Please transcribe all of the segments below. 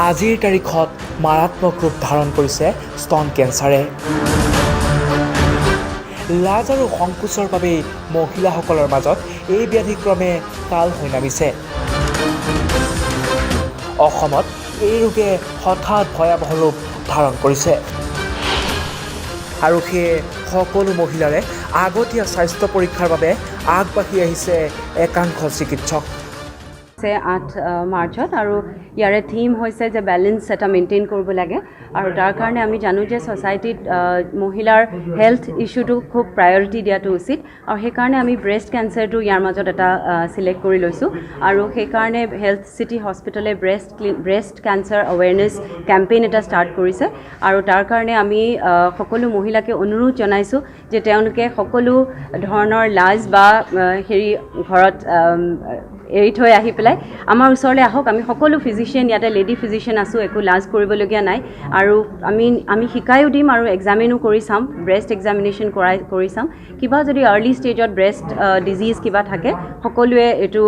আজিৰ তাৰিখত মাৰাত্মক ৰূপ ধাৰণ কৰিছে স্তন কেঞ্চাৰে। লাজ আৰু সংকোচৰ বাবেই মহিলাসকলৰ মাজত এই ব্যাধিক্ৰমে কাল হৈ নামিছে। অসমত এই ৰোগে হঠাৎ ভয়াৱহ ৰূপ ধাৰণ কৰিছে আৰু সেয়ে সকলো মহিলাৰে আগতীয়া স্বাস্থ্য পৰীক্ষাৰ বাবে আগবাঢ়ি আহিছে একাংশ চিকিৎসক। 8 মাৰ্চত আৰু ইয়াৰে থিম হৈছে যে বেলেঞ্চ এটা মেইনটেইন কৰিব লাগে আৰু তাৰ কাৰণে আমি জানো যে ছ'চাইটিত মহিলাৰ হেল্থ ইছ্যুটো খুব প্ৰায়ৰিটি দিয়াটো উচিত আৰু সেইকাৰণে আমি ব্ৰেষ্ট কেঞ্চাৰটো ইয়াৰ মাজত এটা চিলেক্ট কৰি লৈছোঁ আৰু সেইকাৰণে হেল্থ চিটি হস্পিটেলে ব্ৰেষ্ট কেঞ্চাৰ এৱেৰনেছ কেম্পেইন এটা ষ্টাৰ্ট কৰিছে আৰু তাৰ কাৰণে আমি সকলো মহিলাকে অনুৰোধ জনাইছোঁ যে তেওঁলোকে সকলো ধৰণৰ লাজ বা ঘৰত এৰি থৈ আহি পেলাই আমাৰ ওচৰলৈ আহক। আমি সকলো ফিজিচিয়ান ইয়াতে লেডি ফিজিচিয়ান আছোঁ, একো লাজ কৰিবলগীয়া নাই আৰু আমি শিকায়ো দিম আৰু এক্সামিনো কৰি চাম, ব্ৰেষ্ট এক্সামিনেশ্যন কৰি চাম। কিবা যদি আৰ্লি ষ্টেজত ব্ৰেষ্ট ডিজিজ কিবা থাকে সকলোৱে এইটো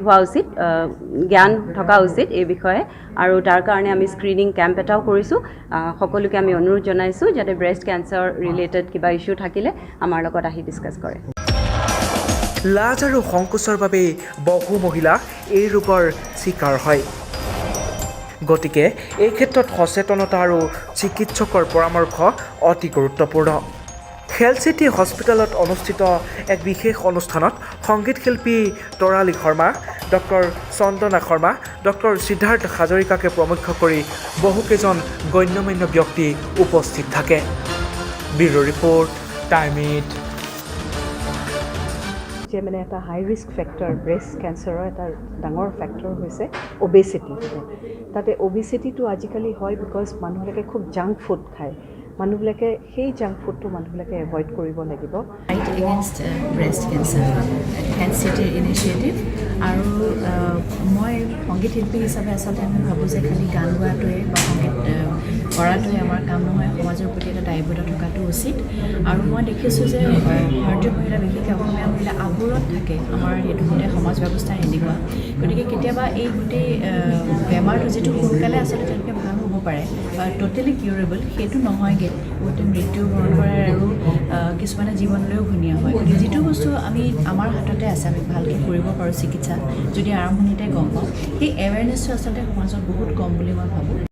হোৱা উচিত, জ্ঞান থকা উচিত এই বিষয়ে আৰু তাৰ কাৰণে আমি স্ক্ৰিনিং কেম্প এটাও কৰিছোঁ। সকলোকে আমি অনুৰোধ জনাইছোঁ যাতে ব্ৰেষ্ট কেঞ্চাৰ ৰিলেটেড কিবা ইছ্যু থাকিলে আমাৰ লগত আহি ডিছকাছ কৰে। লাজ আৰু সংকোচৰ বাবেই বহু মহিলা এই ৰোগৰ চিকাৰ হয়। গতিকে এই ক্ষেত্ৰত সচেতনতা আৰু চিকিৎসকৰ পৰামৰ্শ অতি গুৰুত্বপূৰ্ণ। হেল্থ চিটি হস্পিটেলত অনুষ্ঠিত এক বিশেষ অনুষ্ঠানত সংগীত শিল্পী তৰালী শৰ্মা, ডক্টৰ চন্দনা শৰ্মা, ডক্টৰ সিদ্ধাৰ্থ হাজৰিকাকে প্ৰমুখ কৰি বহুকেইজন গণ্যমান্য ব্যক্তি উপস্থিত থাকে। Bureau report, time it. যে মানে এটা হাই ৰিস্ক ফেক্টৰ ব্ৰেষ্ট কেঞ্চাৰৰ এটা ডাঙৰ ফেক্টৰ হৈছে অবেচিটি। তাতে অবেচিটিটো আজিকালি হয় বিকজ মানুহবিলাকে খুব জাংক ফুড খায়। মানুহবিলাকে সেই জাংক ফুডটো মানুহবিলাকে এভইড কৰিব লাগিব। Fight against breast cancer health চিটিৰ ইনিচিয়েটিভ আৰু মই সংগীত শিল্পী হিচাপে আচলতে আমি ভাবোঁ যে খালি গান গোৱাটোৱে বা সংগীত কৰাটোৱে আমাৰ কাম নহয়, সমাজৰ প্ৰতি এটা দায়বদ্ধ থকাটো উচিত। আৰু মই দেখিছোঁ যে ভাৰতীয় মহিলা, বিশেষকৈ অসমীয়া মহিলা আবোৰত থাকে। আমাৰ সেইটো গোটেই সমাজ ব্যৱস্থা এনেকুৱা, গতিকে কেতিয়াবা এই গোটেই বেমাৰটো যিটো সোনকালে আচলতে তেওঁলোকে ভাল হ'ব পাৰে বা ট'টেলি কিউৰেবল সেইটো নহয়গৈ, গোটেই মৃত্যুবৰণ কৰে আৰু কিছুমানে জীৱনলৈও ঘূণীয়া হয়। গতিকে যিটো বস্তু আমাৰ হাততে আছে, আমি ভালকৈ কৰিব পাৰোঁ চিকিৎসা যদি আৰম্ভণিতে গম পাওঁ, সেই এৱেৰনেছটো আচলতে সমাজত বহুত কম বুলি মই ভাবোঁ।